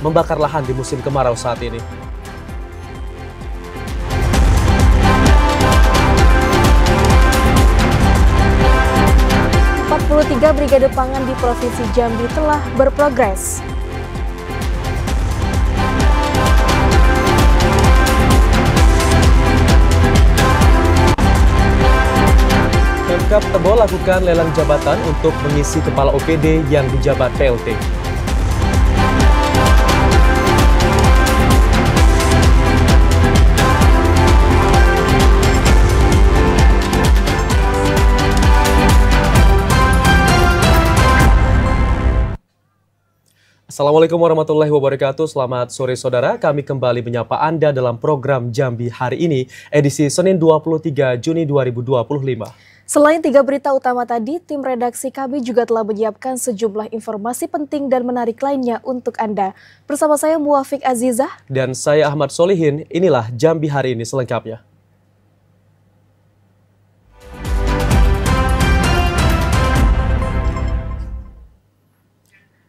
membakar lahan di musim kemarau saat ini. Tiga brigade pangan di Provinsi Jambi telah berprogres. Pemkab Tebo lakukan lelang jabatan untuk mengisi kepala OPD yang dijabat PLT. Assalamualaikum warahmatullahi wabarakatuh. Selamat sore saudara, kami kembali menyapa Anda dalam program Jambi hari ini, edisi Senin 23 Juni 2025. Selain tiga berita utama tadi, tim redaksi kami juga telah menyiapkan sejumlah informasi penting dan menarik lainnya untuk Anda. Bersama saya Muwafiq Azizah. Dan saya Ahmad Solihin, inilah Jambi hari ini selengkapnya.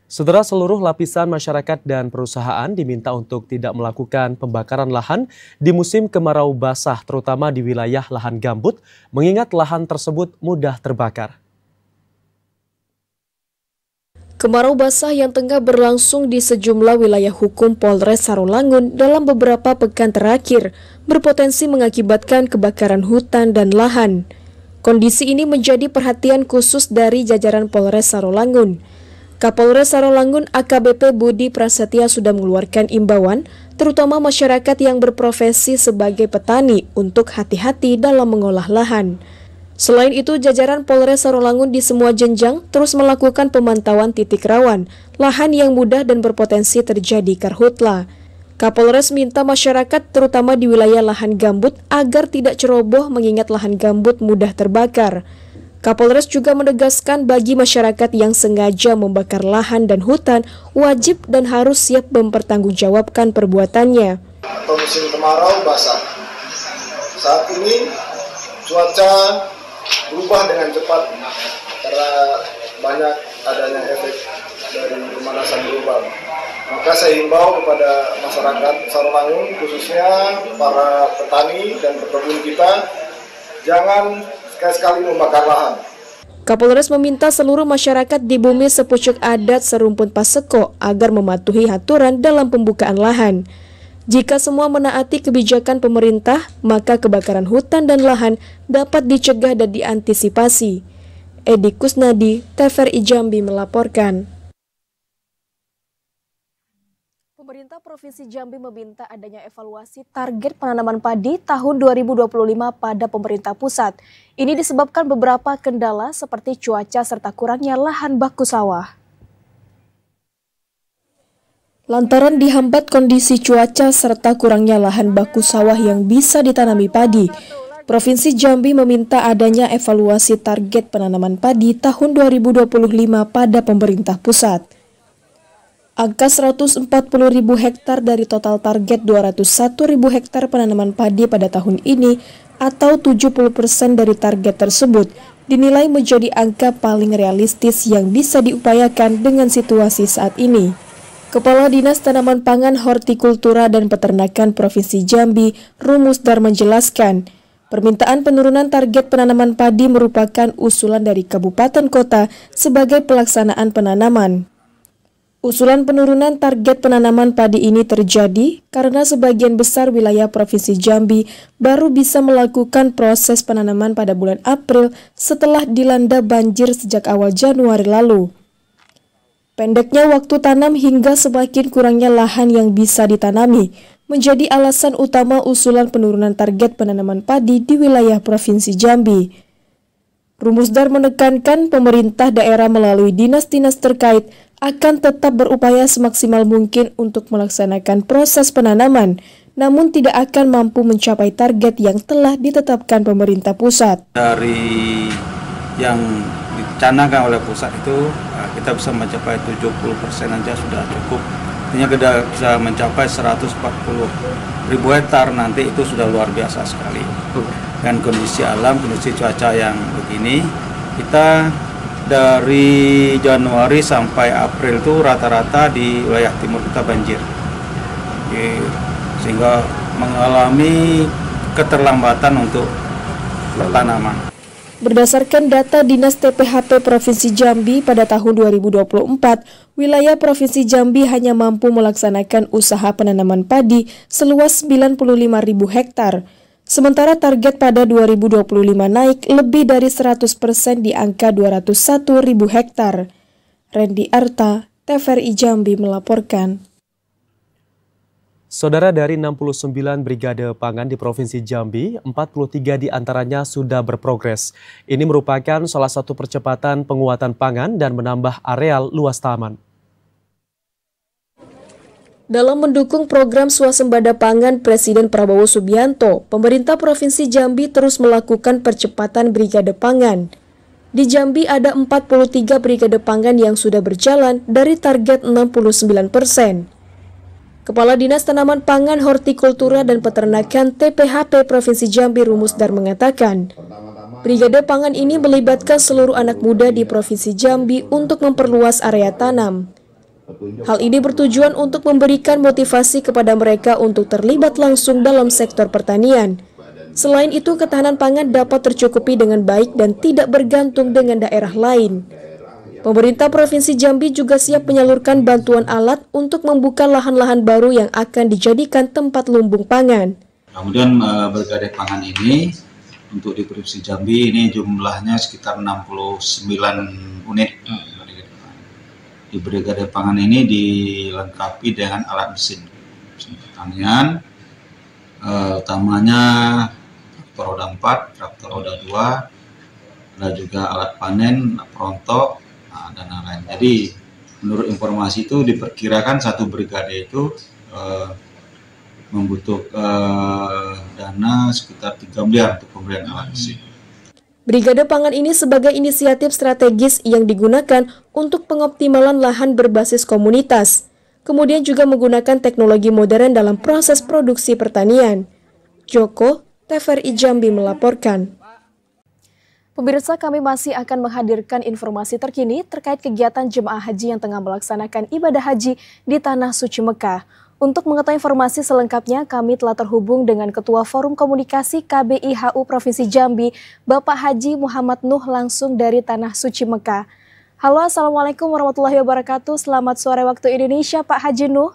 Saudara, seluruh lapisan masyarakat dan perusahaan diminta untuk tidak melakukan pembakaran lahan di musim kemarau basah, terutama di wilayah lahan gambut, mengingat lahan tersebut mudah terbakar. Kemarau basah yang tengah berlangsung di sejumlah wilayah hukum Polres Sarolangun dalam beberapa pekan terakhir berpotensi mengakibatkan kebakaran hutan dan lahan. Kondisi ini menjadi perhatian khusus dari jajaran Polres Sarolangun. Kapolres Sarolangun AKBP Budi Prasetya sudah mengeluarkan imbauan, terutama masyarakat yang berprofesi sebagai petani untuk hati-hati dalam mengolah lahan. Selain itu, jajaran Polres Sarolangun di semua jenjang terus melakukan pemantauan titik rawan, lahan yang mudah dan berpotensi terjadi karhutla. Kapolres minta masyarakat terutama di wilayah lahan gambut agar tidak ceroboh mengingat lahan gambut mudah terbakar. Kapolres juga menegaskan bagi masyarakat yang sengaja membakar lahan dan hutan wajib dan harus siap mempertanggungjawabkan perbuatannya. Atau musim kemarau basah. Saat ini cuaca berubah dengan cepat karena banyak adanya efek dari pemanasan global. Maka saya himbau kepada masyarakat Sarolangun, khususnya para petani dan pekebun kita, jangan sekali-sekali membakar lahan. Kapolres meminta seluruh masyarakat di bumi sepucuk adat serumpun Paseko agar mematuhi aturan dalam pembukaan lahan. Jika semua menaati kebijakan pemerintah, maka kebakaran hutan dan lahan dapat dicegah dan diantisipasi. Edi Kusnadi, TVRI Jambi melaporkan. Pemerintah Provinsi Jambi meminta adanya evaluasi target penanaman padi tahun 2025 pada pemerintah pusat. Ini disebabkan beberapa kendala seperti cuaca serta kurangnya lahan baku sawah. Lantaran dihambat kondisi cuaca serta kurangnya lahan baku sawah yang bisa ditanami padi, Provinsi Jambi meminta adanya evaluasi target penanaman padi tahun 2025 pada pemerintah pusat. Angka 140.000 hektar dari total target 201.000 hektar penanaman padi pada tahun ini atau 70% dari target tersebut dinilai menjadi angka paling realistis yang bisa diupayakan dengan situasi saat ini. Kepala Dinas Tanaman Pangan, Hortikultura dan Peternakan Provinsi Jambi, Rumusdar menjelaskan, permintaan penurunan target penanaman padi merupakan usulan dari kabupaten kota sebagai pelaksanaan penanaman. Usulan penurunan target penanaman padi ini terjadi karena sebagian besar wilayah Provinsi Jambi baru bisa melakukan proses penanaman pada bulan April setelah dilanda banjir sejak awal Januari lalu. Pendeknya waktu tanam hingga semakin kurangnya lahan yang bisa ditanami menjadi alasan utama usulan penurunan target penanaman padi di wilayah Provinsi Jambi. Rumusdar menekankan pemerintah daerah melalui dinas-dinas terkait akan tetap berupaya semaksimal mungkin untuk melaksanakan proses penanaman, namun tidak akan mampu mencapai target yang telah ditetapkan pemerintah pusat. Dari yang dicanangkan oleh pusat itu, kita bisa mencapai 70% saja sudah cukup. Artinya kita bisa mencapai 140.000 hektar nanti itu sudah luar biasa sekali. Dengan kondisi alam, kondisi cuaca yang begini, kita dari Januari sampai April itu rata-rata di wilayah timur kita banjir. Sehingga mengalami keterlambatan untuk tanaman. Berdasarkan data Dinas TPHP Provinsi Jambi pada tahun 2024, wilayah Provinsi Jambi hanya mampu melaksanakan usaha penanaman padi seluas 95.000 hektar. Sementara target pada 2025 naik lebih dari 100% di angka 201.000 hektar. Randy Arta, TVRI Jambi melaporkan. Saudara, dari 69 brigade pangan di Provinsi Jambi, 43 diantaranya sudah berprogres. Ini merupakan salah satu percepatan penguatan pangan dan menambah areal luas taman. Dalam mendukung program swasembada pangan Presiden Prabowo Subianto, pemerintah Provinsi Jambi terus melakukan percepatan brigade pangan. Di Jambi ada 43 brigade pangan yang sudah berjalan dari target 69%. Kepala Dinas Tanaman Pangan, Hortikultura dan Peternakan TPHP Provinsi Jambi Rumusdar mengatakan, brigade pangan ini melibatkan seluruh anak muda di Provinsi Jambi untuk memperluas area tanam. Hal ini bertujuan untuk memberikan motivasi kepada mereka untuk terlibat langsung dalam sektor pertanian. Selain itu, ketahanan pangan dapat tercukupi dengan baik dan tidak bergantung dengan daerah lain. Pemerintah Provinsi Jambi juga siap menyalurkan bantuan alat untuk membuka lahan-lahan baru yang akan dijadikan tempat lumbung pangan. Kemudian brigade pangan ini untuk di Provinsi Jambi ini jumlahnya sekitar 69 unit. Di brigade pangan ini dilengkapi dengan alat mesin pertanian, utamanya traktor roda 4, traktor roda 2, ada juga alat panen, perontok, dan lain-lain. Jadi menurut informasi itu diperkirakan satu brigade itu membutuhkan dana sekitar 3 miliar untuk pembelian alat mesin. Brigade pangan ini sebagai inisiatif strategis yang digunakan untuk pengoptimalan lahan berbasis komunitas. Kemudian juga menggunakan teknologi modern dalam proses produksi pertanian. Joko, TVRI Jambi melaporkan. Pemirsa, kami masih akan menghadirkan informasi terkini terkait kegiatan jemaah haji yang tengah melaksanakan ibadah haji di Tanah Suci Mekah. Untuk mengetahui informasi selengkapnya, kami telah terhubung dengan Ketua Forum Komunikasi KBIHU Provinsi Jambi, Bapak Haji Muhammad Nuh langsung dari Tanah Suci Mekah. Halo, Assalamualaikum warahmatullahi wabarakatuh. Selamat sore waktu Indonesia, Pak Haji Nuh.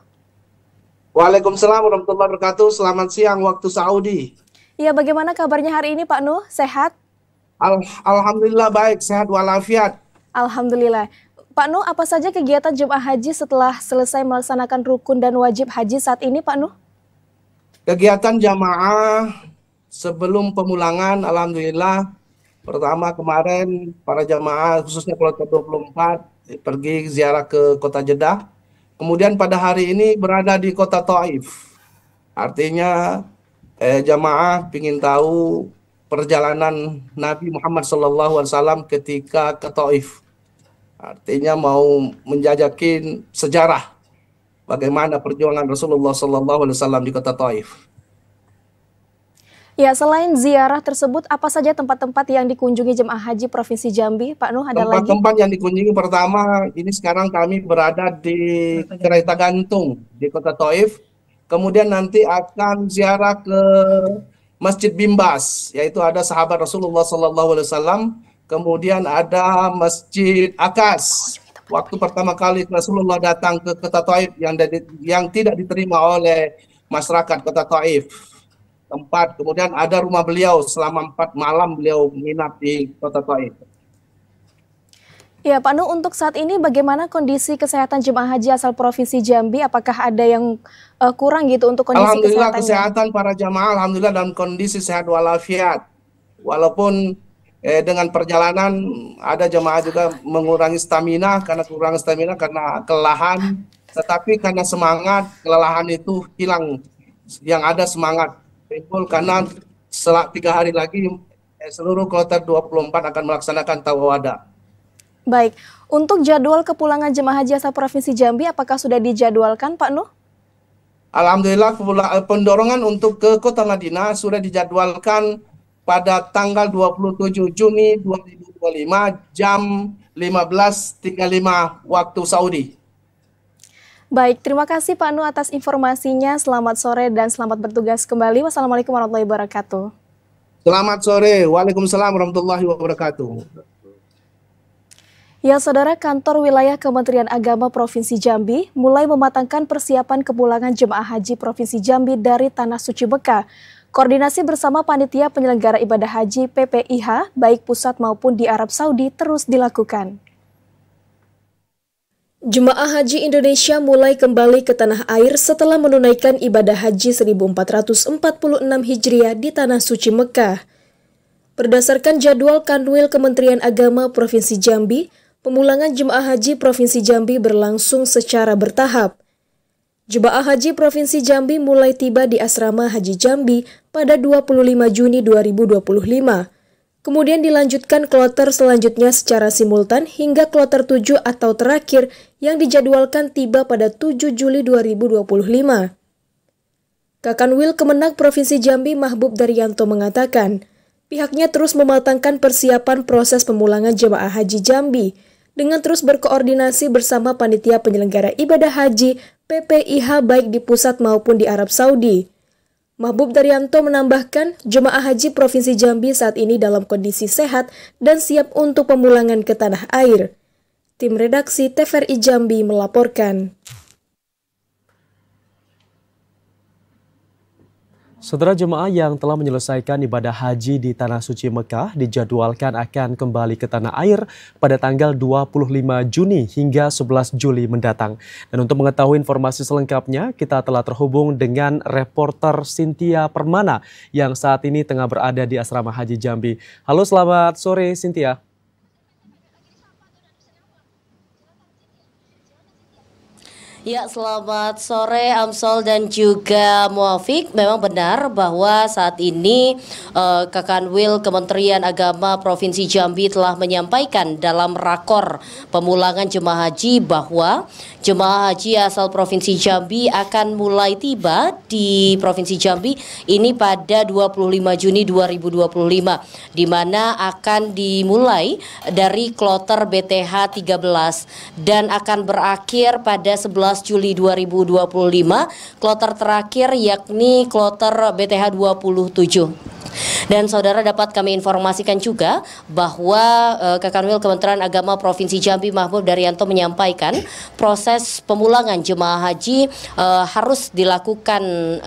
Waalaikumsalam warahmatullahi wabarakatuh. Selamat siang waktu Saudi. Ya, bagaimana kabarnya hari ini, Pak Nuh? Sehat? Alhamdulillah baik, sehat walafiat. Alhamdulillah. Pak Nuh, apa saja kegiatan jemaah haji setelah selesai melaksanakan rukun dan wajib haji saat ini, Pak Nuh? Kegiatan jamaah sebelum pemulangan, alhamdulillah. Pertama kemarin para jamaah khususnya Kloter 24 pergi ziarah ke kota Jeddah. Kemudian pada hari ini berada di kota Taif. Artinya jamaah ingin tahu perjalanan Nabi Muhammad SAW ketika ke Taif. Artinya mau menjajakin sejarah bagaimana perjuangan Rasulullah SAW di kota Taif. Ya, selain ziarah tersebut, apa saja tempat-tempat yang dikunjungi jemaah haji Provinsi Jambi, Pak Nuh? Ada lagi? Tempat-tempat yang dikunjungi pertama, ini sekarang kami berada di kereta gantung di kota Taif. Kemudian nanti akan ziarah ke Masjid Bimbas, yaitu ada sahabat Rasulullah SAW. Kemudian ada Masjid Akas. Waktu pertama kali Rasulullah datang ke kota Taif yang tidak diterima oleh masyarakat kota Taif. Kemudian ada rumah beliau selama 4 malam beliau menginap di kota Taif. Ya, Pak Nuh, untuk saat ini bagaimana kondisi kesehatan jemaah haji asal Provinsi Jambi? Apakah ada yang kurang gitu untuk kondisi Alhamdulillah kesehatannya? kesehatan para jamaah alhamdulillah dalam kondisi sehat walafiat. Walaupun dengan perjalanan ada jemaah juga mengurangi stamina karena kelelahan, tetapi karena semangat, kelelahan itu hilang. Yang ada semangat timbul karena setelah 3 hari lagi seluruh Kloter 24 akan melaksanakan tawawada. Baik, untuk jadwal kepulangan jemaah haji asal Provinsi Jambi, apakah sudah dijadwalkan, Pak Nuh? Alhamdulillah pendorongan untuk ke Kota Madinah sudah dijadwalkan pada tanggal 27 Juni 2025 jam 15.35 waktu Saudi. Baik, terima kasih Pak Nu atas informasinya. Selamat sore dan selamat bertugas kembali. Wassalamualaikum warahmatullahi wabarakatuh. Selamat sore. Waalaikumsalam warahmatullahi wabarakatuh. Ya, Saudara, Kantor Wilayah Kementerian Agama Provinsi Jambi mulai mematangkan persiapan kepulangan jemaah haji Provinsi Jambi dari Tanah Suci Mekah. Koordinasi bersama Panitia Penyelenggara Ibadah Haji PPIH, baik pusat maupun di Arab Saudi, terus dilakukan. Jemaah Haji Indonesia mulai kembali ke tanah air setelah menunaikan ibadah haji 1446 Hijriah di Tanah Suci Mekah. Berdasarkan jadwal Kanwil Kementerian Agama Provinsi Jambi, pemulangan jemaah haji Provinsi Jambi berlangsung secara bertahap. Jemaah haji Provinsi Jambi mulai tiba di Asrama Haji Jambi pada 25 Juni 2025. Kemudian dilanjutkan kloter selanjutnya secara simultan hingga kloter 7 atau terakhir yang dijadwalkan tiba pada 7 Juli 2025. Kakanwil Kemenak Provinsi Jambi Mahbub Daryanto mengatakan, pihaknya terus mematangkan persiapan proses pemulangan jemaah haji Jambi dengan terus berkoordinasi bersama Panitia Penyelenggara Ibadah Haji PPIH baik di pusat maupun di Arab Saudi. Mahbub Daryanto menambahkan, jemaah haji Provinsi Jambi saat ini dalam kondisi sehat dan siap untuk pemulangan ke tanah air. Tim redaksi TVRI Jambi melaporkan. Saudara, jemaah yang telah menyelesaikan ibadah haji di Tanah Suci Mekah dijadwalkan akan kembali ke tanah air pada tanggal 25 Juni hingga 11 Juli mendatang. Dan untuk mengetahui informasi selengkapnya, kita telah terhubung dengan reporter Cynthia Permana yang saat ini tengah berada di Asrama Haji Jambi. Halo, selamat sore Cynthia. Ya, selamat sore Amsol dan juga Muafiq. Memang benar bahwa saat ini Kakanwil Kementerian Agama Provinsi Jambi telah menyampaikan dalam rakor pemulangan jemaah haji bahwa jemaah haji asal Provinsi Jambi akan mulai tiba di Provinsi Jambi ini pada 25 Juni 2025, di mana akan dimulai dari kloter BTH 13 dan akan berakhir pada 11 Juli 2025, kloter terakhir yakni kloter BTH 27. Dan saudara, dapat kami informasikan juga bahwa Kakanwil Kementerian Agama Provinsi Jambi Mahbub Daryanto menyampaikan proses pemulangan jemaah haji harus dilakukan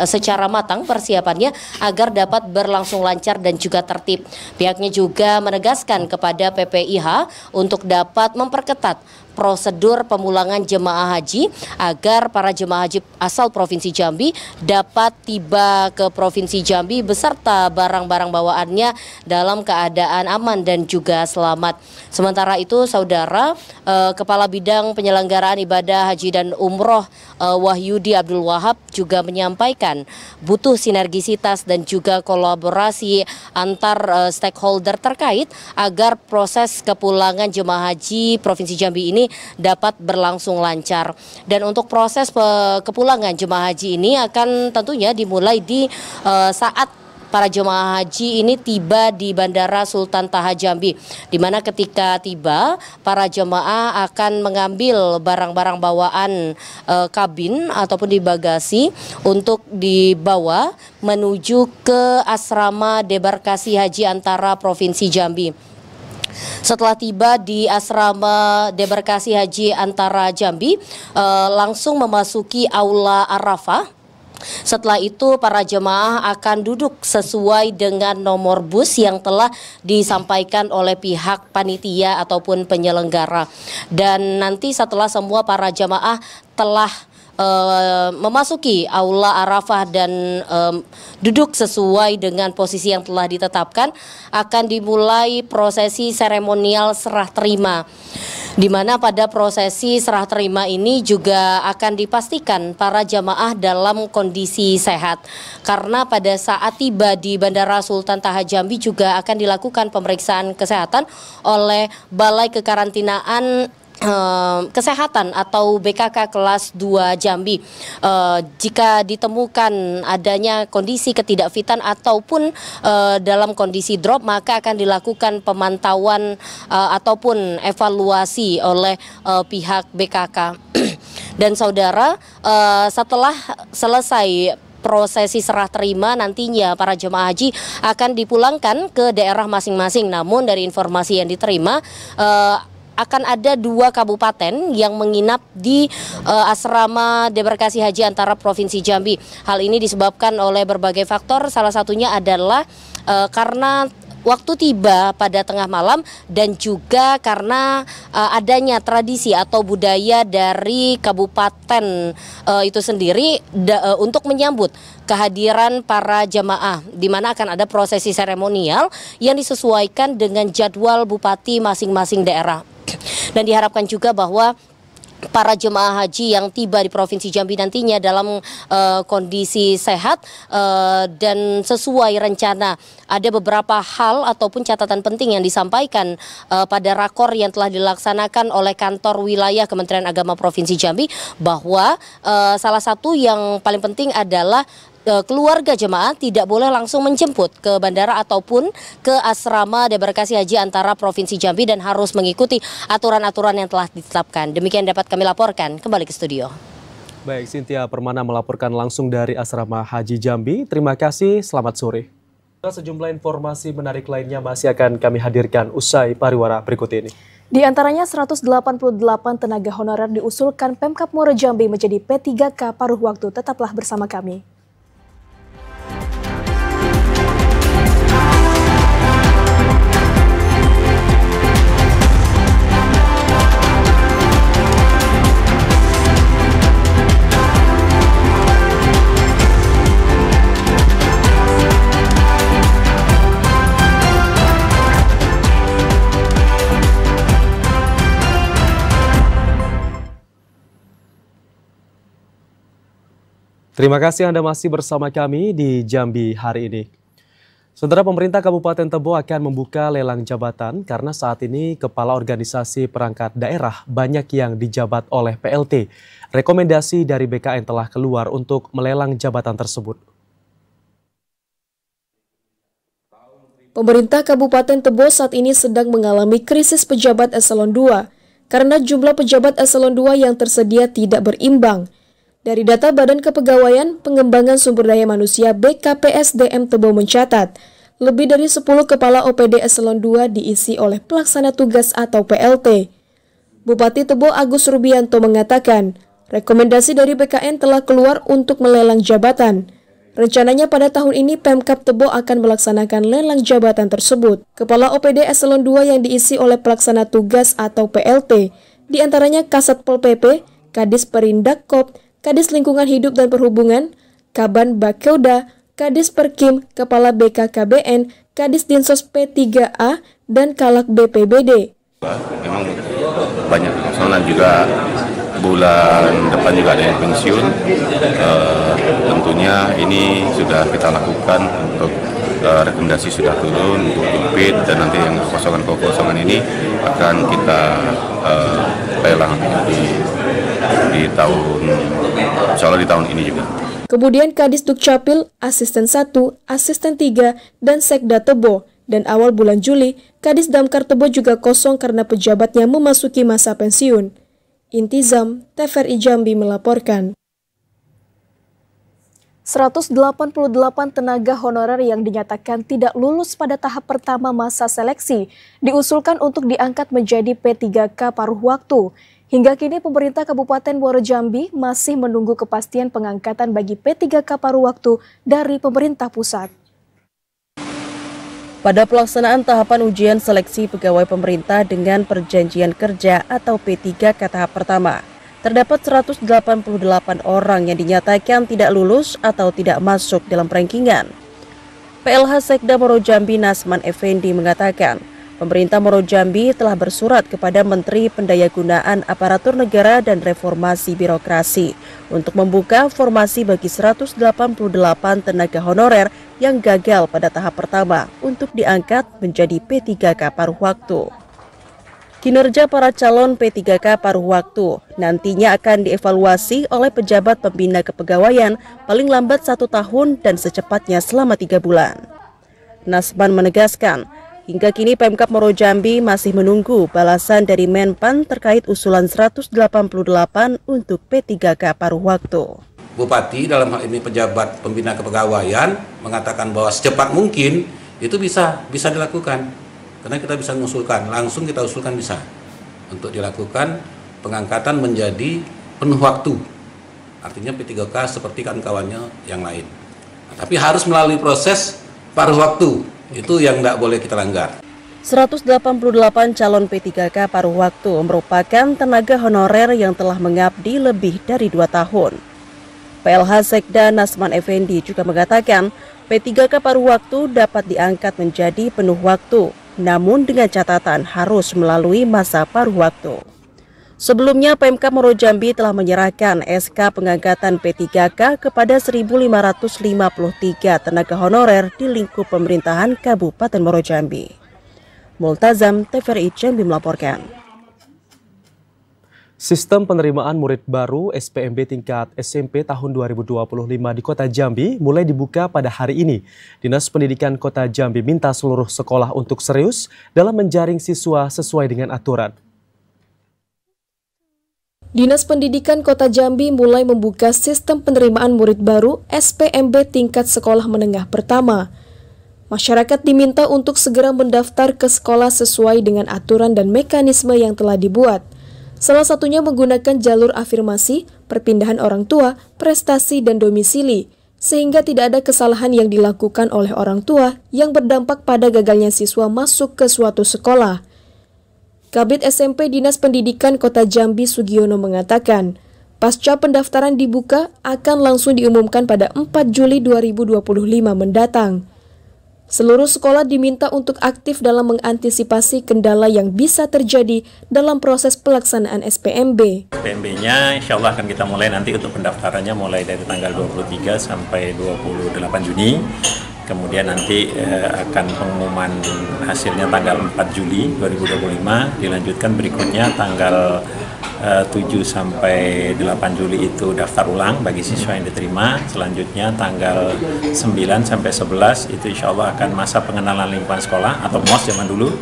secara matang persiapannya agar dapat berlangsung lancar dan juga tertib. Pihaknya juga menegaskan kepada PPIH untuk dapat memperketat prosedur pemulangan jemaah haji agar para jemaah haji asal Provinsi Jambi dapat tiba ke Provinsi Jambi beserta barang-barang bawaannya dalam keadaan aman dan juga selamat. Sementara itu, saudara, Kepala Bidang Penyelenggaraan Ibadah Haji dan Umroh Wahyudi Abdul Wahab juga menyampaikan butuh sinergisitas dan juga kolaborasi antar stakeholder terkait agar proses kepulangan jemaah haji Provinsi Jambi ini dapat berlangsung lancar. Dan untuk proses kepulangan jemaah haji ini akan tentunya dimulai di saat para jemaah haji ini tiba di Bandara Sultan Taha Jambi, di mana ketika tiba para jemaah akan mengambil barang-barang bawaan kabin ataupun di bagasi untuk dibawa menuju ke asrama debarkasi haji antara Provinsi Jambi. Setelah tiba di asrama debarkasi haji antara Jambi, langsung memasuki aula Arafah. Setelah itu para jemaah akan duduk sesuai dengan nomor bus yang telah disampaikan oleh pihak panitia ataupun penyelenggara. Dan nanti setelah semua para jemaah telah memasuki aula Arafah dan duduk sesuai dengan posisi yang telah ditetapkan, akan dimulai prosesi seremonial serah terima, di mana pada prosesi serah terima ini juga akan dipastikan para jamaah dalam kondisi sehat, karena pada saat tiba di Bandara Sultan Taha Jambi juga akan dilakukan pemeriksaan kesehatan oleh Balai Kekarantinaan Kesehatan atau BKK kelas 2 Jambi. Jika ditemukan adanya kondisi ketidakfitan ataupun dalam kondisi drop, maka akan dilakukan pemantauan ataupun evaluasi oleh pihak BKK. Dan saudara, setelah selesai prosesi serah terima, nantinya para jemaah haji akan dipulangkan ke daerah masing-masing. Namun dari informasi yang diterima, akan ada 2 kabupaten yang menginap di asrama debarkasi haji antara Provinsi Jambi. Hal ini disebabkan oleh berbagai faktor, salah satunya adalah karena waktu tiba pada tengah malam dan juga karena adanya tradisi atau budaya dari kabupaten itu sendiri untuk menyambut kehadiran para jamaah, di mana akan ada prosesi seremonial yang disesuaikan dengan jadwal bupati masing-masing daerah. Dan diharapkan juga bahwa para jemaah haji yang tiba di Provinsi Jambi nantinya dalam kondisi sehat dan sesuai rencana. Ada beberapa hal ataupun catatan penting yang disampaikan pada rakor yang telah dilaksanakan oleh kantor wilayah Kementerian Agama Provinsi Jambi, bahwa salah satu yang paling penting adalah keluarga jemaah tidak boleh langsung menjemput ke bandara ataupun ke asrama debarkasi haji antara Provinsi Jambi dan harus mengikuti aturan-aturan yang telah ditetapkan. Demikian dapat kami laporkan. Kembali ke studio. Baik, Cynthia Permana melaporkan langsung dari asrama Haji Jambi. Terima kasih, selamat sore. Sejumlah informasi menarik lainnya masih akan kami hadirkan usai pariwara berikut ini. Di antaranya 188 tenaga honorer diusulkan Pemkab Muaro Jambi menjadi P3K paruh waktu. Tetaplah bersama kami. Terima kasih Anda masih bersama kami di Jambi hari ini. Saudara, pemerintah Kabupaten Tebo akan membuka lelang jabatan karena saat ini kepala organisasi perangkat daerah banyak yang dijabat oleh PLT. Rekomendasi dari BKN telah keluar untuk melelang jabatan tersebut. Pemerintah Kabupaten Tebo saat ini sedang mengalami krisis pejabat eselon 2 karena jumlah pejabat eselon 2 yang tersedia tidak berimbang. Dari data Badan Kepegawaian Pengembangan Sumber Daya Manusia BKPSDM Tebo mencatat, lebih dari 10 kepala OPD eselon 2 diisi oleh pelaksana tugas atau PLT. Bupati Tebo Agus Rubianto mengatakan, rekomendasi dari BKN telah keluar untuk melelang jabatan. Rencananya pada tahun ini Pemkab Tebo akan melaksanakan lelang jabatan tersebut. Kepala OPD eselon 2 yang diisi oleh pelaksana tugas atau PLT, diantaranya Kasatpol PP, Kadis Perindak Kop, Kadis Lingkungan Hidup dan Perhubungan, Kaban Bakeuda, Kadis Perkim, Kepala BKKBN, Kadis Dinsos P3A, dan Kalak BPBD. Memang banyak personal juga, bulan depan juga ada yang pensiun. Tentunya ini sudah kita lakukan untuk rekomendasi sudah turun untuk impit, dan nanti yang kekosongan ini akan kita lelang di tahun, insya Allah di tahun ini juga. Kemudian Kadis Dukcapil, Asisten 1, Asisten 3, dan Sekda Tebo. Dan awal bulan Juli, Kadis Damkar Tebo juga kosong karena pejabatnya memasuki masa pensiun. Intizam, TVRI Jambi melaporkan. 188 tenaga honorer yang dinyatakan tidak lulus pada tahap pertama masa seleksi diusulkan untuk diangkat menjadi P3K paruh waktu. Hingga kini pemerintah Kabupaten Muaro Jambi masih menunggu kepastian pengangkatan bagi P3K paruh waktu dari pemerintah pusat. Pada pelaksanaan tahapan ujian seleksi pegawai pemerintah dengan perjanjian kerja atau P3K tahap pertama, terdapat 188 orang yang dinyatakan tidak lulus atau tidak masuk dalam rankingan. PLH Sekda Muaro Jambi Nasman Effendi mengatakan, pemerintah Muaro Jambi telah bersurat kepada Menteri Pendayagunaan Aparatur Negara dan Reformasi Birokrasi untuk membuka formasi bagi 188 tenaga honorer yang gagal pada tahap pertama untuk diangkat menjadi P3K paruh waktu. Kinerja para calon P3K paruh waktu nantinya akan dievaluasi oleh pejabat pembina kepegawaian paling lambat 1 tahun dan secepatnya selama 3 bulan. Nasman menegaskan, hingga kini Pemkab Muaro Jambi masih menunggu balasan dari Menpan terkait usulan 188 untuk P3K paruh waktu. Bupati dalam hal ini pejabat pembina kepegawaian mengatakan bahwa secepat mungkin itu bisa dilakukan. Karena kita bisa mengusulkan, langsung kita usulkan bisa untuk dilakukan pengangkatan menjadi penuh waktu. Artinya P3K seperti kawan-kawannya yang lain. Nah, tapi harus melalui proses paruh waktu, itu yang tidak boleh kita langgar. 188 calon P3K paruh waktu merupakan tenaga honorer yang telah mengabdi lebih dari 2 tahun. PLH Sekda Nasman Effendi juga mengatakan P3K paruh waktu dapat diangkat menjadi penuh waktu, namun dengan catatan harus melalui masa paruh waktu. Sebelumnya, Pemkab Muaro Jambi telah menyerahkan SK pengangkatan P3K kepada 1.553 tenaga honorer di lingkup pemerintahan Kabupaten Muaro Jambi. Multazam, TVRI Jambi melaporkan. Sistem penerimaan murid baru SPMB tingkat SMP tahun 2025 di Kota Jambi mulai dibuka pada hari ini. Dinas Pendidikan Kota Jambi minta seluruh sekolah untuk serius dalam menjaring siswa sesuai dengan aturan. Dinas Pendidikan Kota Jambi mulai membuka sistem penerimaan murid baru SPMB tingkat sekolah menengah pertama. Masyarakat diminta untuk segera mendaftar ke sekolah sesuai dengan aturan dan mekanisme yang telah dibuat. Salah satunya menggunakan jalur afirmasi, perpindahan orang tua, prestasi, dan domisili, sehingga tidak ada kesalahan yang dilakukan oleh orang tua yang berdampak pada gagalnya siswa masuk ke suatu sekolah. Kabid SMP Dinas Pendidikan Kota Jambi Sugiono mengatakan, pasca pendaftaran dibuka akan langsung diumumkan pada 4 Juli 2025 mendatang. Seluruh sekolah diminta untuk aktif dalam mengantisipasi kendala yang bisa terjadi dalam proses pelaksanaan SPMB. SPMB-nya insya Allah akan kita mulai nanti untuk pendaftarannya mulai dari tanggal 23 sampai 28 Juni. Kemudian nanti akan pengumuman hasilnya tanggal 4 Juli 2025, dilanjutkan berikutnya tanggal 7 sampai 8 Juli itu daftar ulang bagi siswa yang diterima. Selanjutnya tanggal 9 sampai 11 itu insya Allah akan masa pengenalan lingkungan sekolah atau MOS zaman dulu.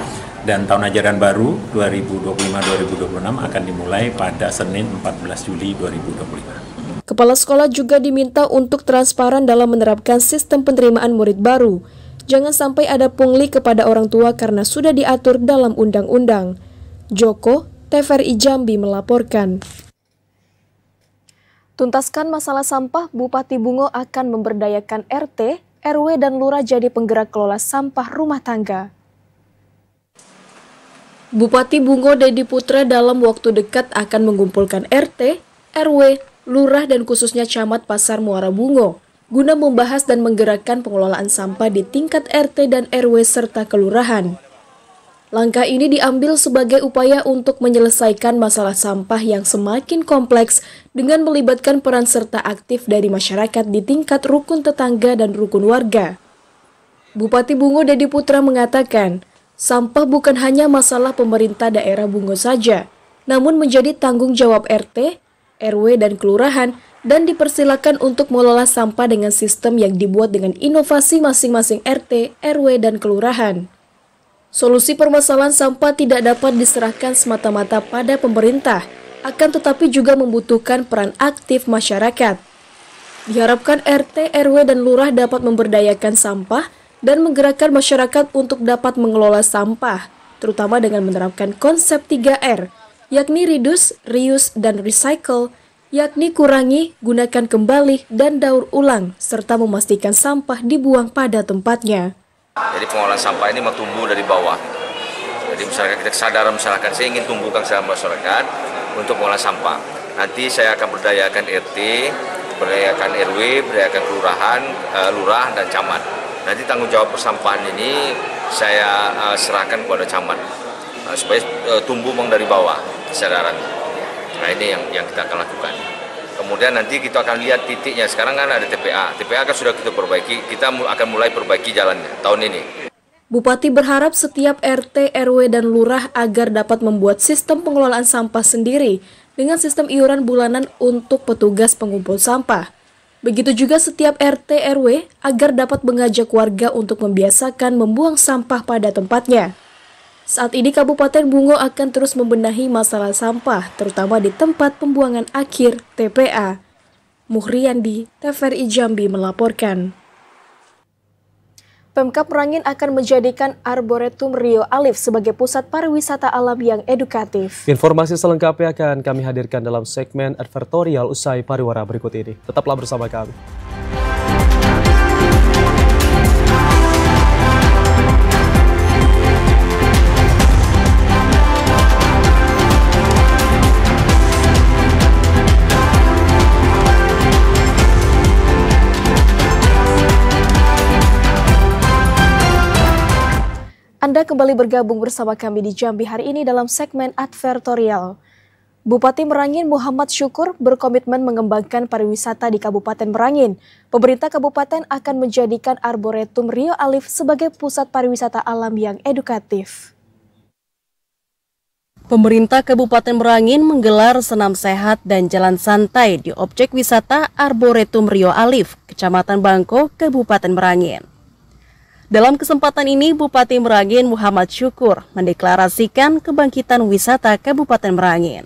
Dan tahun ajaran baru 2025-2026 akan dimulai pada Senin 14 Juli 2025. Kepala sekolah juga diminta untuk transparan dalam menerapkan sistem penerimaan murid baru. Jangan sampai ada pungli kepada orang tua karena sudah diatur dalam undang-undang. Joko, TVRI Jambi melaporkan. Tuntaskan masalah sampah, Bupati Bungo akan memberdayakan RT, RW, dan Lurah jadi penggerak kelola sampah rumah tangga. Bupati Bungo Dedi Putra dalam waktu dekat akan mengumpulkan RT, RW, Lurah, dan khususnya Camat Pasar Muara Bungo guna membahas dan menggerakkan pengelolaan sampah di tingkat RT dan RW serta kelurahan. Langkah ini diambil sebagai upaya untuk menyelesaikan masalah sampah yang semakin kompleks dengan melibatkan peran serta aktif dari masyarakat di tingkat rukun tetangga dan rukun warga. Bupati Bungo Dedi Putra mengatakan, sampah bukan hanya masalah pemerintah daerah Bungo saja, namun menjadi tanggung jawab RT, RW, dan kelurahan, dan dipersilakan untuk mengelola sampah dengan sistem yang dibuat dengan inovasi masing-masing RT, RW, dan kelurahan. Solusi permasalahan sampah tidak dapat diserahkan semata-mata pada pemerintah, akan tetapi juga membutuhkan peran aktif masyarakat. Diharapkan RT, RW, dan Lurah dapat memberdayakan sampah dan menggerakkan masyarakat untuk dapat mengelola sampah, terutama dengan menerapkan konsep 3R, yakni reduce, reuse, dan recycle, yakni kurangi, gunakan kembali, dan daur ulang, serta memastikan sampah dibuang pada tempatnya. Jadi pengolahan sampah ini mau tumbuh dari bawah. Jadi misalkan kita kesadaran, misalkan saya ingin tumbuhkan kesadaran masyarakat untuk mengolah sampah. Nanti saya akan berdayakan RT, berdayakan RW, berdayakan kelurahan, lurah, dan camat. Nanti tanggung jawab persampahan ini saya serahkan kepada camat supaya tumbuh dari bawah kesadaran. Nah ini yang kita akan lakukan. Kemudian nanti kita akan lihat titiknya. Sekarang kan ada TPA. TPA kan sudah kita perbaiki. Kita akan mulai perbaiki jalannya tahun ini. Bupati berharap setiap RT, RW, dan lurah agar dapat membuat sistem pengelolaan sampah sendiri dengan sistem iuran bulanan untuk petugas pengumpul sampah. Begitu juga setiap RT, RW agar dapat mengajak warga untuk membiasakan membuang sampah pada tempatnya. Saat ini Kabupaten Bungo akan terus membenahi masalah sampah, terutama di tempat pembuangan akhir TPA. Muhriandi, TVRI Jambi melaporkan. Pemkab Merangin akan menjadikan Arboretum Rio Alif sebagai pusat pariwisata alam yang edukatif. Informasi selengkapnya akan kami hadirkan dalam segmen advertorial usai pariwara berikut ini. Tetaplah bersama kami. Anda kembali bergabung bersama kami di Jambi hari ini dalam segmen advertorial. Bupati Merangin Muhammad Syukur berkomitmen mengembangkan pariwisata di Kabupaten Merangin. Pemerintah kabupaten akan menjadikan Arboretum Rio Alif sebagai pusat pariwisata alam yang edukatif. Pemerintah Kabupaten Merangin menggelar senam sehat dan jalan santai di objek wisata Arboretum Rio Alif, Kecamatan Bangko, Kabupaten Merangin. Dalam kesempatan ini, Bupati Merangin Muhammad Syukur mendeklarasikan kebangkitan wisata Kabupaten Merangin.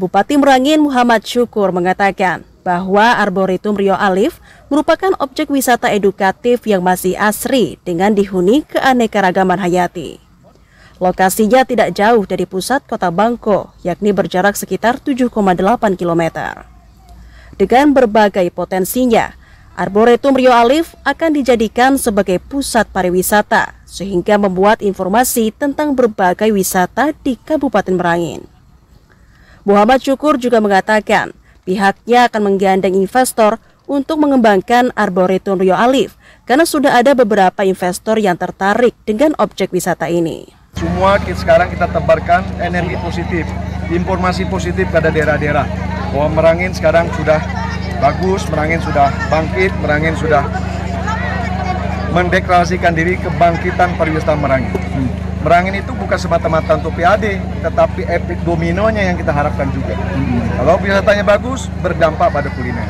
Bupati Merangin Muhammad Syukur mengatakan bahwa Arboretum Rio Alif merupakan objek wisata edukatif yang masih asri dengan dihuni keanekaragaman hayati. Lokasinya tidak jauh dari pusat kota Bangko, yakni berjarak sekitar 7,8 km. Dengan berbagai potensinya, Arboretum Rio Alif akan dijadikan sebagai pusat pariwisata, sehingga membuat informasi tentang berbagai wisata di Kabupaten Merangin. Muhammad Syukur juga mengatakan pihaknya akan menggandeng investor untuk mengembangkan Arboretum Rio Alif, karena sudah ada beberapa investor yang tertarik dengan objek wisata ini. Semua sekarang kita tebarkan energi positif, informasi positif pada daerah-daerah, bahwa Merangin sekarang sudah bagus, Merangin sudah bangkit, Merangin sudah mendeklarasikan diri kebangkitan pariwisata Merangin. Merangin itu bukan semata-mata untuk PAD, tetapi efek dominonya yang kita harapkan juga. Kalau wisatanya bagus, berdampak pada kuliner,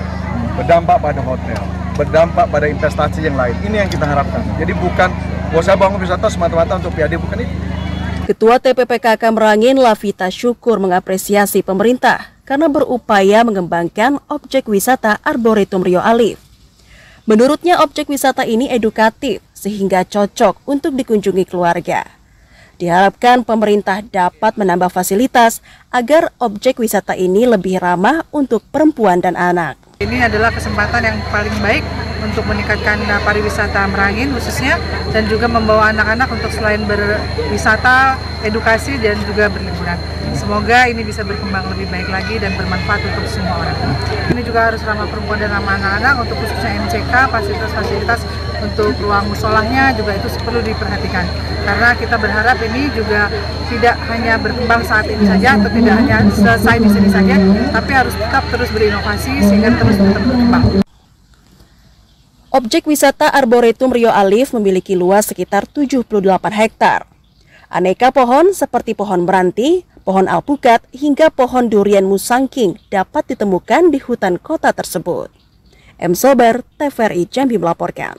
berdampak pada hotel, berdampak pada investasi yang lain. Ini yang kita harapkan. Jadi bukan, usah bangun wisata semata-mata untuk PAD, bukan itu. Ketua TPPKK Merangin Lavita Syukur mengapresiasi pemerintah karena berupaya mengembangkan objek wisata Arboretum Rio Alif. Menurutnya objek wisata ini edukatif sehingga cocok untuk dikunjungi keluarga. Diharapkan pemerintah dapat menambah fasilitas agar objek wisata ini lebih ramah untuk perempuan dan anak. Ini adalah kesempatan yang paling baik untuk meningkatkan pariwisata Merangin khususnya, dan juga membawa anak-anak untuk selain berwisata, edukasi, dan juga berliburan. Semoga ini bisa berkembang lebih baik lagi dan bermanfaat untuk semua orang. Ini juga harus ramah perempuan dan ramah anak-anak, untuk khususnya MCK, fasilitas-fasilitas untuk ruang musolahnya juga itu perlu diperhatikan. Karena kita berharap ini juga tidak hanya berkembang saat ini saja atau tidak hanya selesai di sini saja, tapi harus tetap terus berinovasi sehingga terus tetap berkembang. Objek wisata Arboretum Rio Alif memiliki luas sekitar 78 hektar. Aneka pohon seperti pohon meranti, pohon alpukat, hingga pohon durian musangking dapat ditemukan di hutan kota tersebut. M. Sober, TVRI Jambi melaporkan.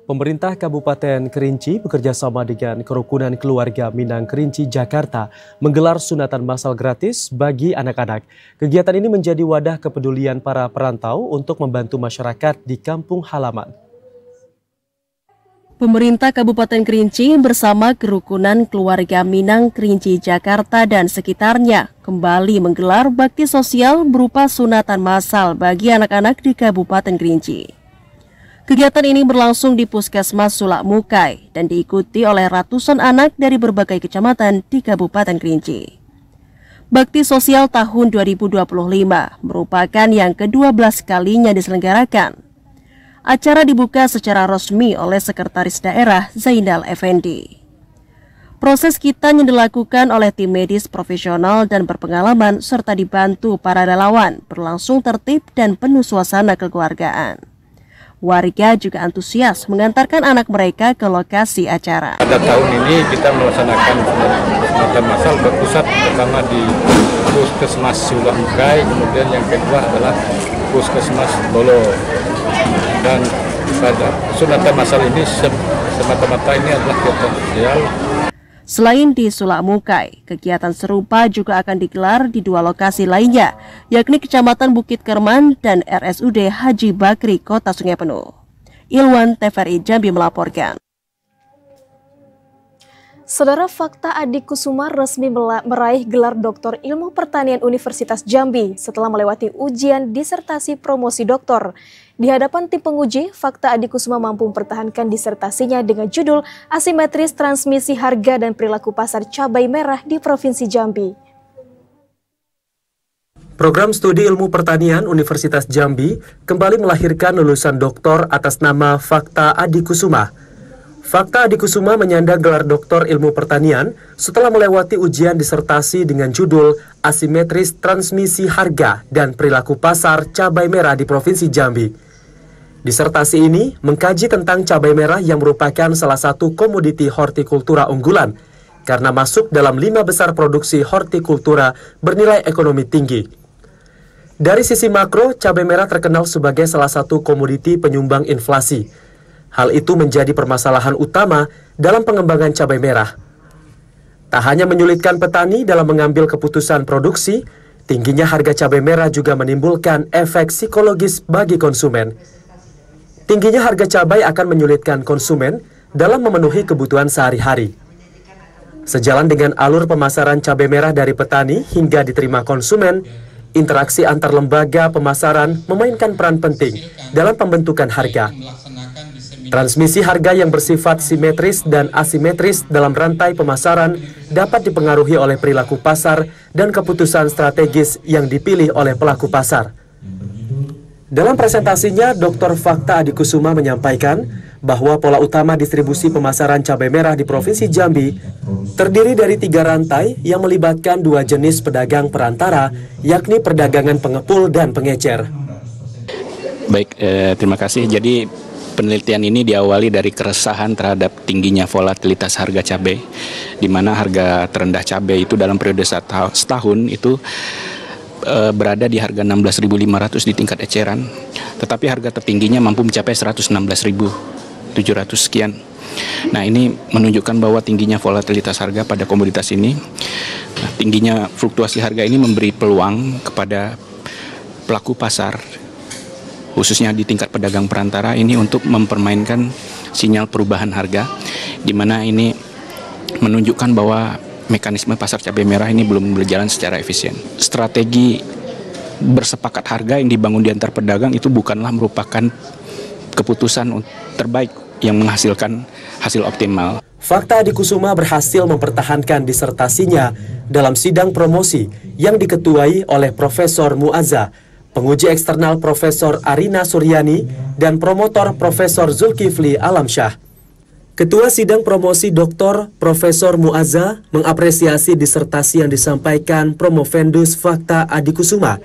Pemerintah Kabupaten Kerinci bekerjasama dengan Kerukunan Keluarga Minang Kerinci, Jakarta menggelar sunatan massal gratis bagi anak-anak. Kegiatan ini menjadi wadah kepedulian para perantau untuk membantu masyarakat di kampung halaman. Pemerintah Kabupaten Kerinci bersama Kerukunan Keluarga Minang Kerinci, Jakarta dan sekitarnya kembali menggelar bakti sosial berupa sunatan massal bagi anak-anak di Kabupaten Kerinci. Kegiatan ini berlangsung di Puskesmas Sulak Mukai dan diikuti oleh ratusan anak dari berbagai kecamatan di Kabupaten Kerinci. Bakti sosial tahun 2025 merupakan yang ke-12 kalinya diselenggarakan. Acara dibuka secara resmi oleh Sekretaris Daerah Zainal Effendi. Proses kitan yang dilakukan oleh tim medis profesional dan berpengalaman serta dibantu para relawan berlangsung tertib dan penuh suasana kekeluargaan. Warga juga antusias mengantarkan anak mereka ke lokasi acara. Pada tahun ini kita melaksanakan sunatan massal berpusat pertama di Puskesmas Sulamukai, kemudian yang kedua adalah Puskesmas Bolo. Dan pada sunatan massal ini semata-mata ini adalah kegiatan sosial. Selain di Sulamukai, kegiatan serupa juga akan digelar di 2 lokasi lainnya, yakni Kecamatan Bukit Kerman dan RSUD Haji Bakri, Kota Sungai Penuh. Ilwan, TVRI Jambi melaporkan. Saudara, Fakta Adikusuma resmi meraih gelar Doktor Ilmu Pertanian Universitas Jambi setelah melewati ujian disertasi promosi doktor. Di hadapan tim penguji, Fakta Adikusuma mampu mempertahankan disertasinya dengan judul Asimetris Transmisi Harga dan Perilaku Pasar Cabai Merah di Provinsi Jambi. Program Studi Ilmu Pertanian Universitas Jambi kembali melahirkan lulusan doktor atas nama Fakta Adikusuma. Fakta Adikusuma menyandang gelar Doktor Ilmu Pertanian setelah melewati ujian disertasi dengan judul Asimetris Transmisi Harga dan Perilaku Pasar Cabai Merah di Provinsi Jambi. Disertasi ini mengkaji tentang cabai merah yang merupakan salah satu komoditi hortikultura unggulan karena masuk dalam 5 besar produksi hortikultura bernilai ekonomi tinggi. Dari sisi makro, cabai merah terkenal sebagai salah satu komoditi penyumbang inflasi. Hal itu menjadi permasalahan utama dalam pengembangan cabai merah. Tak hanya menyulitkan petani dalam mengambil keputusan produksi, tingginya harga cabai merah juga menimbulkan efek psikologis bagi konsumen. Tingginya harga cabai akan menyulitkan konsumen dalam memenuhi kebutuhan sehari-hari. Sejalan dengan alur pemasaran cabai merah dari petani hingga diterima konsumen, interaksi antar lembaga pemasaran memainkan peran penting dalam pembentukan harga. Transmisi harga yang bersifat simetris dan asimetris dalam rantai pemasaran dapat dipengaruhi oleh perilaku pasar dan keputusan strategis yang dipilih oleh pelaku pasar. Dalam presentasinya, Dr. Fakta Adikusuma menyampaikan bahwa pola utama distribusi pemasaran cabai merah di Provinsi Jambi terdiri dari 3 rantai yang melibatkan 2 jenis pedagang perantara, yakni perdagangan pengepul dan pengecer. Baik, terima kasih. Jadi penelitian ini diawali dari keresahan terhadap tingginya volatilitas harga cabai, di mana harga terendah cabai itu dalam periode setahun itu berada di harga 16.500 di tingkat eceran, tetapi harga tertingginya mampu mencapai 116.700 sekian. Nah, ini menunjukkan bahwa tingginya volatilitas harga pada komoditas ini, tingginya fluktuasi harga ini memberi peluang kepada pelaku pasar, khususnya di tingkat pedagang perantara ini, untuk mempermainkan sinyal perubahan harga, di mana ini menunjukkan bahwa mekanisme pasar cabai merah ini belum berjalan secara efisien. Strategi bersepakat harga yang dibangun di antar pedagang itu bukanlah merupakan keputusan terbaik yang menghasilkan hasil optimal. Fakta Adikusuma berhasil mempertahankan disertasinya dalam sidang promosi yang diketuai oleh Profesor Muazza, penguji eksternal Profesor Arina Suryani, dan promotor Profesor Zulkifli Alamsyah. Ketua Sidang Promosi Dr. Profesor Muazza mengapresiasi disertasi yang disampaikan Promovendus Fakta Adikusuma.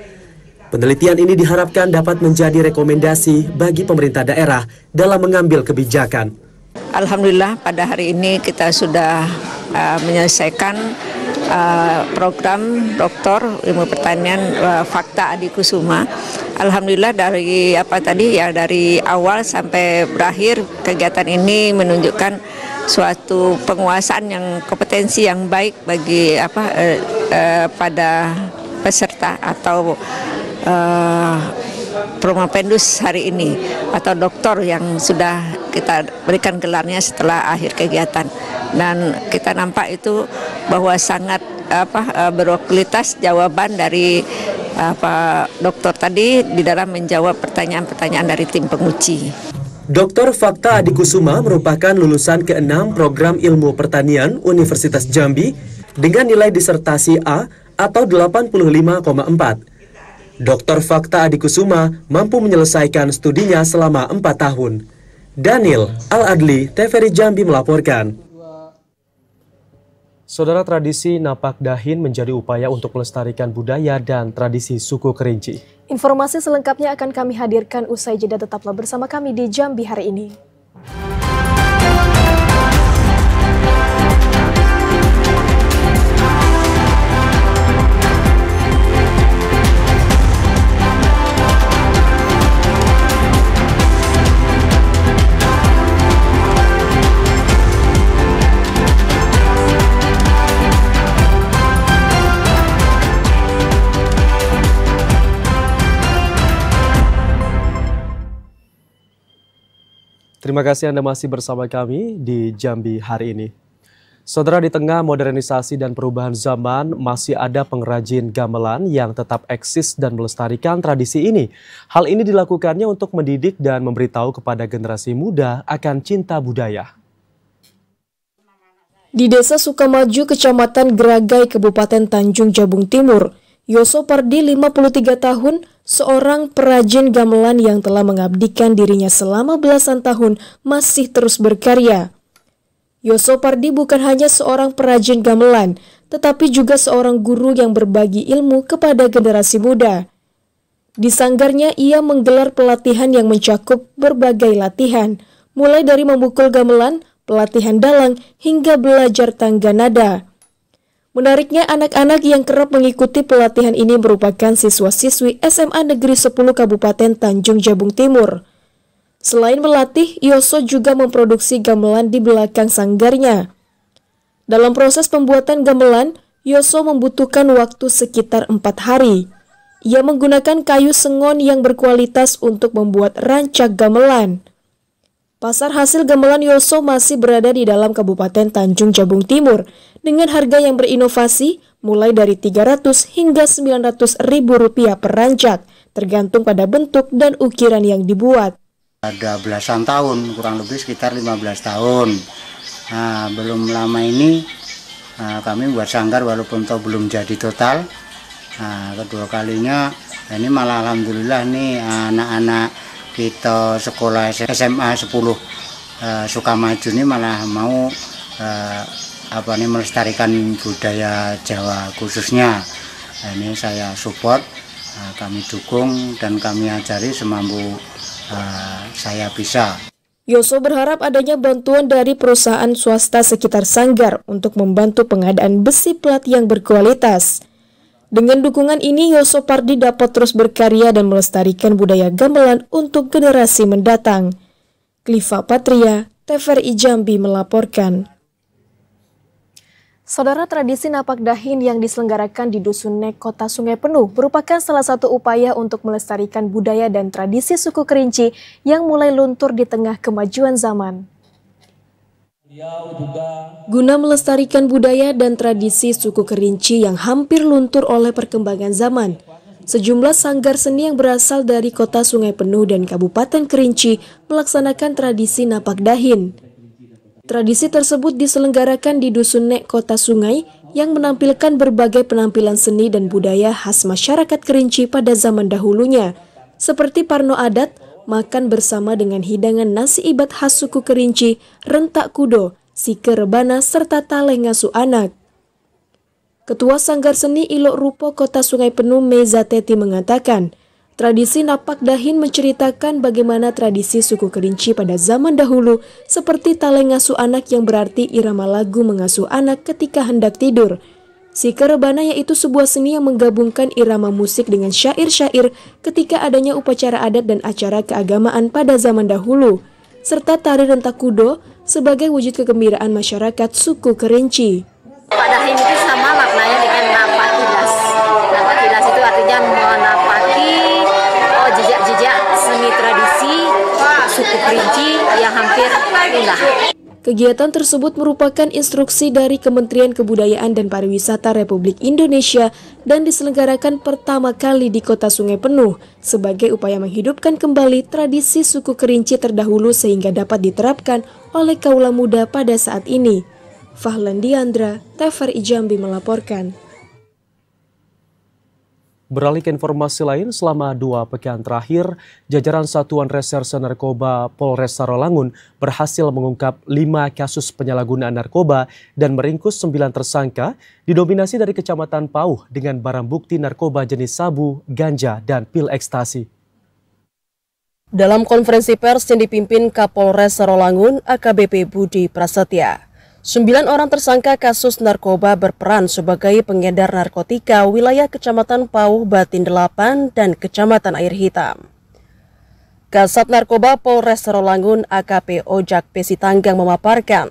Penelitian ini diharapkan dapat menjadi rekomendasi bagi pemerintah daerah dalam mengambil kebijakan. Alhamdulillah pada hari ini kita sudah menyelesaikan program Doktor Ilmu Pertanian Fakta Adikusuma. Alhamdulillah dari dari awal sampai berakhir kegiatan ini menunjukkan suatu penguasaan yang kompetensi yang baik bagi pada peserta atau Promovendus hari ini atau doktor yang sudah kita berikan gelarnya setelah akhir kegiatan, dan kita nampak itu bahwa sangat berkualitas jawaban dari dokter tadi di dalam menjawab pertanyaan-pertanyaan dari tim penguji. Dr. Fakta Adikusuma merupakan lulusan ke-6 program ilmu pertanian Universitas Jambi dengan nilai disertasi A atau 85,4. Dr. Fakta Adikusuma mampu menyelesaikan studinya selama 4 tahun. Daniel Al-Adli, TVRI Jambi melaporkan. Saudara, tradisi Napak Dahin menjadi upaya untuk melestarikan budaya dan tradisi suku Kerinci. Informasi selengkapnya akan kami hadirkan usai jeda. Tetaplah bersama kami di Jambi hari ini. Terima kasih Anda masih bersama kami di Jambi hari ini. Saudara, di tengah modernisasi dan perubahan zaman, masih ada pengrajin gamelan yang tetap eksis dan melestarikan tradisi ini. Hal ini dilakukannya untuk mendidik dan memberitahu kepada generasi muda akan cinta budaya. Di Desa Sukamaju, Kecamatan Geragai, Kabupaten Tanjung Jabung Timur, Yoso Pardi, 53 tahun, seorang perajin gamelan yang telah mengabdikan dirinya selama belasan tahun, masih terus berkarya. Yoso Pardi bukan hanya seorang perajin gamelan, tetapi juga seorang guru yang berbagi ilmu kepada generasi muda. Di sanggarnya, ia menggelar pelatihan yang mencakup berbagai latihan, mulai dari memukul gamelan, pelatihan dalang, hingga belajar tangga nada. Menariknya, anak-anak yang kerap mengikuti pelatihan ini merupakan siswa-siswi SMA Negeri 10 Kabupaten Tanjung Jabung Timur. Selain melatih, Yoso juga memproduksi gamelan di belakang sanggarnya. Dalam proses pembuatan gamelan, Yoso membutuhkan waktu sekitar 4 hari. Ia menggunakan kayu sengon yang berkualitas untuk membuat rancak gamelan. Pasar hasil gamelan Yoso masih berada di dalam Kabupaten Tanjung Jabung Timur dengan harga yang berinovasi mulai dari 300 hingga 900 ribu rupiah per rancak, tergantung pada bentuk dan ukiran yang dibuat. Ada belasan tahun, kurang lebih sekitar 15 tahun. Nah, belum lama ini kami buat sanggar walaupun toh belum jadi total. Nah, kedua kalinya ini malah alhamdulillah nih anak-anak kita sekolah SMA 10 Sukamaju ini malah mau melestarikan budaya Jawa khususnya. Nah, ini saya support, kami dukung dan kami ajari semampu saya bisa. Yoso berharap adanya bantuan dari perusahaan swasta sekitar sanggar untuk membantu pengadaan besi plat yang berkualitas. Dengan dukungan ini, Yoso Pardi dapat terus berkarya dan melestarikan budaya gamelan untuk generasi mendatang. Kliva Patria, TVRI Jambi melaporkan. Saudara, tradisi Napak Dahin yang diselenggarakan di Dusun Nek, Kota Sungai Penuh merupakan salah satu upaya untuk melestarikan budaya dan tradisi suku Kerinci yang mulai luntur di tengah kemajuan zaman. Guna melestarikan budaya dan tradisi suku Kerinci yang hampir luntur oleh perkembangan zaman, sejumlah sanggar seni yang berasal dari Kota Sungai Penuh dan Kabupaten Kerinci melaksanakan tradisi Napak Dahin. Tradisi tersebut diselenggarakan di Dusun Nek, Kota Sungai, yang menampilkan berbagai penampilan seni dan budaya khas masyarakat Kerinci pada zaman dahulunya, seperti parno adat, makan bersama dengan hidangan nasi ibat khas suku Kerinci, rentak kudo, sike rebana, serta tale ngasuh anak. Ketua Sanggar Seni Ilok Rupo Kota Sungai Penuh Meza Teti mengatakan, tradisi Napak Dahin menceritakan bagaimana tradisi suku Kerinci pada zaman dahulu seperti tale ngasuh anak yang berarti irama lagu mengasuh anak ketika hendak tidur. Sike rebana yaitu sebuah seni yang menggabungkan irama musik dengan syair-syair ketika adanya upacara adat dan acara keagamaan pada zaman dahulu, serta tari rentak kudo sebagai wujud kegembiraan masyarakat suku Kerinci. Napak Dahin itu sama maknanya dengan napatilas. Napatilas itu artinya menapaki jejak-jejak seni tradisi suku Kerinci yang hampir punah. Kegiatan tersebut merupakan instruksi dari Kementerian Kebudayaan dan Pariwisata Republik Indonesia dan diselenggarakan pertama kali di Kota Sungai Penuh sebagai upaya menghidupkan kembali tradisi suku Kerinci terdahulu sehingga dapat diterapkan oleh kaula muda pada saat ini. Fahlan Diandra, TVRI Jambi melaporkan. Beralih ke informasi lain, selama 2 pekan terakhir, jajaran Satuan Reserse Narkoba Polres Sarolangun berhasil mengungkap 5 kasus penyalahgunaan narkoba dan meringkus 9 tersangka didominasi dari Kecamatan Pauh dengan barang bukti narkoba jenis sabu, ganja, dan pil ekstasi. Dalam konferensi pers yang dipimpin Kapolres Sarolangun AKBP Budi Prasetya, 9 orang tersangka kasus narkoba berperan sebagai pengedar narkotika wilayah Kecamatan Pauh Batin 8 dan Kecamatan Air Hitam. Kasat Narkoba Polres Sarolangun AKP Ojak Pesitanggang memaparkan,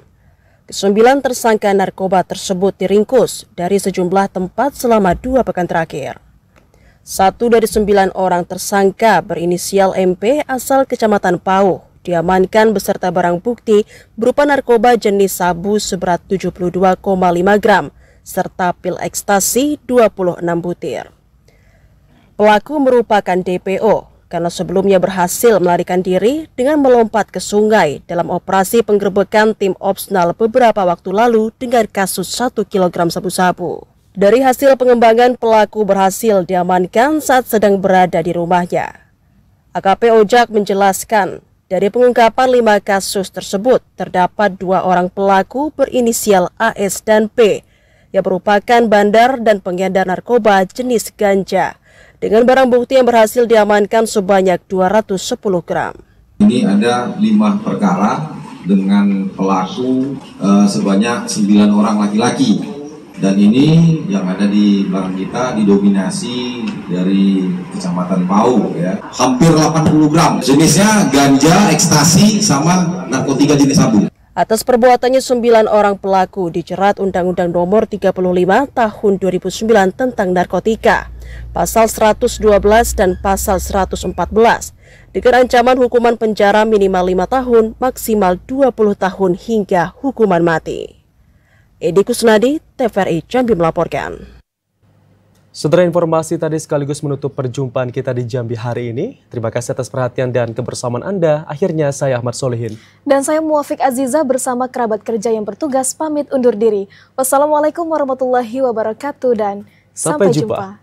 9 tersangka narkoba tersebut diringkus dari sejumlah tempat selama 2 pekan terakhir. 1 dari 9 orang tersangka berinisial MP asal Kecamatan Pauh diamankan beserta barang bukti berupa narkoba jenis sabu seberat 72,5 gram serta pil ekstasi 26 butir. Pelaku merupakan DPO karena sebelumnya berhasil melarikan diri dengan melompat ke sungai dalam operasi penggerebekan tim Opsnal beberapa waktu lalu dengan kasus 1 kg sabu-sabu. Dari hasil pengembangan, pelaku berhasil diamankan saat sedang berada di rumahnya. AKP Ojak menjelaskan, dari pengungkapan 5 kasus tersebut, terdapat 2 orang pelaku berinisial AS dan P yang merupakan bandar dan pengedar narkoba jenis ganja dengan barang bukti yang berhasil diamankan sebanyak 210 gram. Ini ada 5 perkara dengan pelaku sebanyak 9 orang laki-laki. Dan ini yang ada di belakang kita didominasi dari Kecamatan Pauh ya. Hampir 80 gram. Jenisnya ganja, ekstasi, sama narkotika jenis sabu. Atas perbuatannya 9 orang pelaku dijerat Undang-Undang Nomor 35 Tahun 2009 tentang narkotika, Pasal 112 dan Pasal 114, dengan ancaman hukuman penjara minimal 5 tahun, maksimal 20 tahun hingga hukuman mati. Edi Kusnadi, TVRI Jambi melaporkan. Saudara, informasi tadi sekaligus menutup perjumpaan kita di Jambi hari ini. Terima kasih atas perhatian dan kebersamaan Anda. Akhirnya saya Ahmad Solihin. Dan saya Muafik Aziza bersama kerabat kerja yang bertugas pamit undur diri. Wassalamualaikum warahmatullahi wabarakatuh dan sampai jumpa.